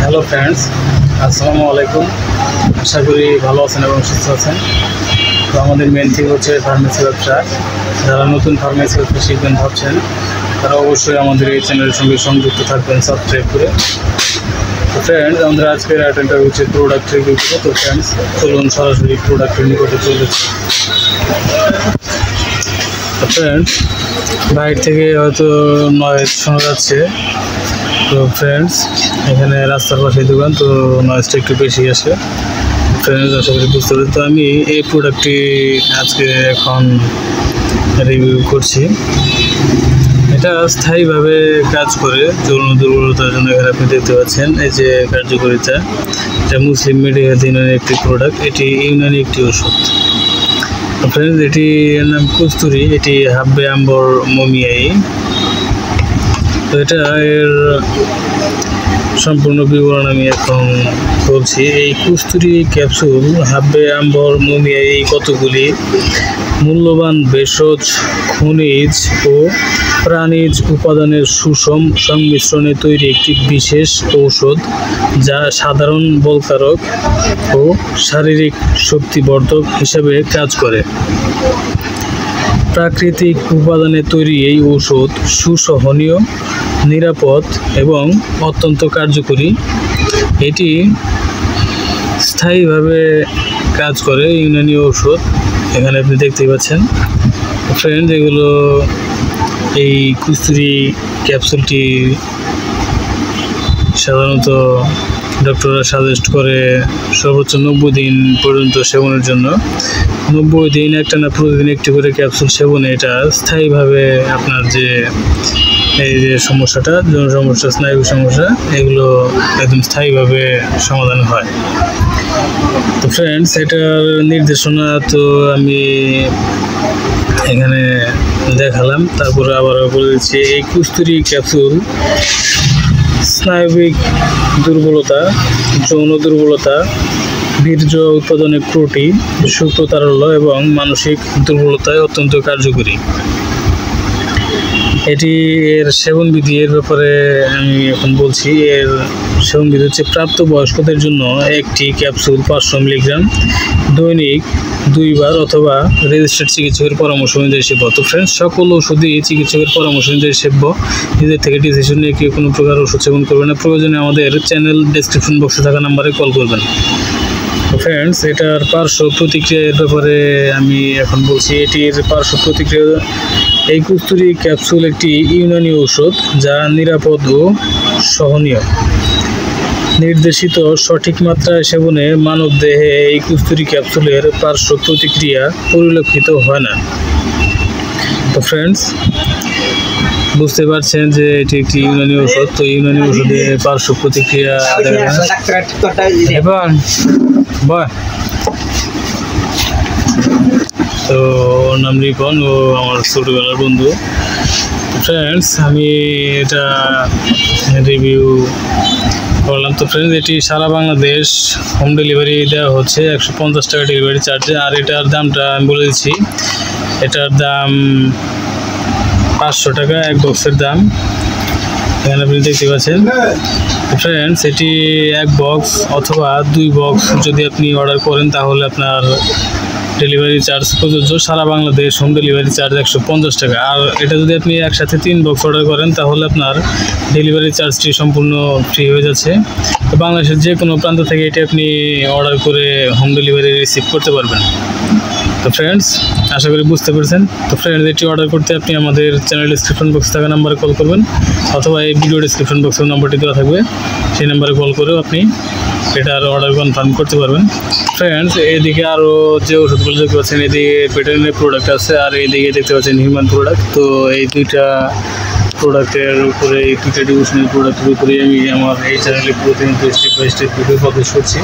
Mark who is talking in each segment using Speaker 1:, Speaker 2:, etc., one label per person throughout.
Speaker 1: Hello friends, আসসালামু আলাইকুম। আশা করি ভালো আছেন এবং সুস্থ আছেন। তো আমাদের মেন থিম হচ্ছে ফার্মেসি ব্যবসা। যারা নতুন ফার্মেসি ব্যবসা শিখবেন ভাবছেন, তারা অবশ্যই আমাদের এই চ্যানেলের সঙ্গে সংযুক্ত থাকবেন সাবস্ক্রাইব করে। তো ফ্রেন্ডস, আমাদের আজকের আইটেমটা হচ্ছে প্রোডাক্ট রিভিউ। তো ফ্রেন্ডস, চলুন সরাসরি প্রোডাক্টের নিকটে চলে যাচ্ছি। তো ফ্রেন্ডস, বাইরে থেকে হয়তো নয়েজ শোনা যাচ্ছে। তো ফ্রেন্ডস, এখানে রাস্তার পাশে দোকান, তো নয়েজটা একটু বেশি আসে। ফ্রেন্ডস, আশা করি বুঝতে পারি। তো আমি এই প্রোডাক্টটি আজকে এখন রিভিউ করছি। এটা স্থায়ীভাবে কাজ করে যৌন দুর্বলতার জন্য। এখানে আপনি দেখতে পাচ্ছেন এই যে কার্যকারিতা। এটা মুসলিম মেডিকেল ইউনানি একটি প্রোডাক্ট। এটি ইউনানি একটি ওষুধ। ফ্রেন্ডস, এটি এর নাম কস্তুরি। এটি হাব্বে আম্বর মোমিয়াই। তো এটা এর সম্পূর্ণ বিবরণ আমি এখন বলছি। এই কস্তুরি ক্যাপসুল হাব্বে আম্বর মোমিয়াই এই কতগুলি মূল্যবান ভেষজ, খনিজ ও প্রাণীজ উপাদানের সুষম সংমিশ্রণে তৈরি একটি বিশেষ ঔষধ, যা সাধারণ বলকারক ও শারীরিক শক্তিবর্ধক হিসেবে কাজ করে। প্রাকৃতিক উপাদানে তৈরি এই ঔষধ সুসহনীয়, নিরাপদ এবং অত্যন্ত কার্যকরী। এটি স্থায়ীভাবে কাজ করে, ইউনানি ঔষধ। এখানে আপনি দেখতেই পাচ্ছেন ফ্রেন্ড, এগুলো এই কস্তুরি ক্যাপসুলটি সাধারণত ডক্টররা সাজেস্ট করে সর্বোচ্চ 90 দিন পর্যন্ত সেবনের জন্য। 90 দিন একটানা প্রতিদিন একটি করে ক্যাপসুল সেবনে এটা স্থায়ীভাবে আপনার যে এই যে সমস্যাটা, যৌন সমস্যা, স্নায়ু সমস্যা, এগুলো একদম স্থায়ীভাবে সমাধান হয়। তো ফ্রেন্ডস, এটার নির্দেশনা তো আমি এখানে দেখালাম, তারপরে আবারও বলে দিচ্ছি। এই কস্তুরি ক্যাপসুল স্নায়বিক দুর্বলতা, যৌন দুর্বলতা, বীর্য উৎপাদনে ত্রুটি, সুপ্রতারল্য এবং মানসিক দুর্বলতায় অত্যন্ত কার্যকরী। এটি এর সেবনবিধি এর ব্যাপারে আমি এখন বলছি। এর সেবনবিধি হচ্ছে প্রাপ্তবয়স্কদের জন্য একটি ক্যাপসুল 500 মিলিগ্রাম দৈনিক 2 বার অথবা রেজিস্টার্ড চিকিৎসকের পরামর্শ অনুযায়ী সেব্য। তো ফ্রেন্ডস, সকল ওষুধই চিকিৎসকের পরামর্শ অনুযায়ী সেব্য। নিজের থেকে ডিসিশন নিয়ে কেউ কোনো প্রকার ওষুধ সেবন করবেন না। প্রয়োজনে আমাদের চ্যানেল ডেসক্রিপশন বক্সে থাকা নাম্বারে কল করবেন। ফ্রেন্ডস, এটার পার্শ্ব প্রতিক্রিয়ার ব্যাপারে আমি এখন বলছি। এটির পার্শ্ব প্রতিক্রিয়া: এই কস্তুরি ক্যাপসুল একটি ইউনানি ঔষধ যা নিরাপদ ও সহনীয়। নির্দেশিত সঠিক মাত্রায় সেবনে মানবদেহে এই কস্তুরি ক্যাপসুলের পার্শ্ব প্রতিক্রিয়া পরিলক্ষিত হয় না। তো ফ্রেন্ডস, বুঝতে পারছেন যে এটি একটি ইউনানি ঔষধ। তো ইউনানি ওষুধে পার্শ্ব প্রতিক্রিয়া এবার তো ওর নাম রিপন, ও আমার ছোটোবেলার বন্ধু। ফ্রেন্ডস, আমি এটা রিভিউ করলাম। তো ফ্রেন্ডস, এটি সারা বাংলাদেশ হোম ডেলিভারি দেওয়া হচ্ছে 150 টাকা ডেলিভারি চার্জে। আর এটার দামটা আমি বলে দিচ্ছি। এটার দাম 500 টাকা এক বক্সের দাম। এখানে আপনি দেখতে পাচ্ছেন। ফ্রেন্ডস, এটি 1 বক্স অথবা 2 বক্স যদি আপনি অর্ডার করেন, তাহলে আপনার ডেলিভারি চার্জ প্রযোজ্য। সারা বাংলাদেশ হোম ডেলিভারি চার্জ 150 টাকা। আর এটা যদি আপনি একসাথে 3 বক্স অর্ডার করেন, তাহলে আপনার ডেলিভারি চার্জটি সম্পূর্ণ ফ্রি হয়ে যাচ্ছে। তো বাংলাদেশের যে কোনো প্রান্ত থেকে এটি আপনি অর্ডার করে হোম ডেলিভারি রিসিভ করতে পারবেন। তো ফ্রেন্ডস, আশা করি বুঝতে পেরেছেন। তো ফ্রেন্ডস, এটি অর্ডার করতে আপনি আমাদের চ্যানেল ডিসক্রিপশন বক্সে থাকা নাম্বারে কল করবেন, অথবা এই ভিডিও ডিসক্রিপশন বক্সের নাম্বারটি দেওয়া থাকবে, সেই নাম্বারে কল করেও আপনি এটার অর্ডার কনফার্ম করতে পারবেন। ফ্রেন্ডস, এদিকে আরও যে ওষুধগুলো দেখতে পাচ্ছেন, এদিকে ভেটেরিনারি প্রোডাক্ট আছে, আর এইদিকে দেখতে পাচ্ছেন হিউম্যান প্রোডাক্ট। তো এই দুইটা প্রোডাক্টের উপরে, এই দুইটা ডিভিশনাল প্রোডাক্টের উপরেই আমি আমার এই চ্যানেলে প্রতিনিয়ত step by step video publish করছি।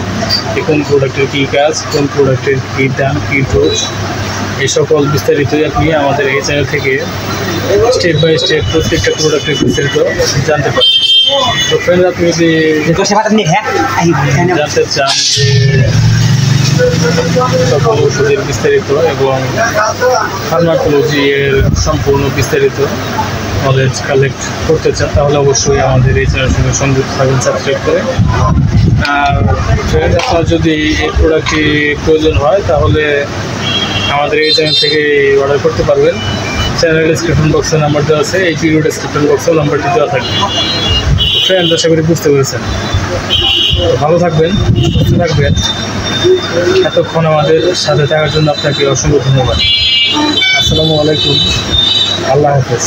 Speaker 1: কোন প্রোডাক্টের কী কাজ, কোন প্রোডাক্টের কী দাম, কী ডোজ, এই সকল বিস্তারিতই আপনি আমাদের এই চ্যানেল থেকে স্টেপ বাই স্টেপ প্রত্যেকটা প্রোডাক্টের বিস্তারিত জানতে পারেন। তো ফ্রেন্ডস, আপনি যদি জানতে চান যে সকল ওষুধের বিস্তারিত এবং ফার্মাকোলজি এর সম্পূর্ণ বিস্তারিত, নলেজ কালেক্ট করতে চান তাহলে অবশ্যই আমাদের এই চ্যানেলের সঙ্গে সংযুক্ত থাকবেন সাবস্ক্রাইব করে। আর ফ্রেন্ড, আপনার যদি এই প্রোডাক্টটি প্রয়োজন হয় তাহলে আমাদের এই চ্যানেল থেকে অর্ডার করতে পারবেন। চ্যানেল ডিসক্রিপশন বক্সে নাম্বার দেওয়া আছে, এই ভিডিও ডিসক্রিপশন বক্সেও নাম্বারটি দেওয়া থাকবে। ফ্রেন্ড, আশা করি বুঝতে পেরেছেন। ভালো থাকবেন, সুস্থ থাকবেন। এতক্ষণ আমাদের সাথে থাকার জন্য আপনাকে অসংখ্য ধন্যবাদ। আসসালামু আলাইকুম, আল্লাহ হাফেজ।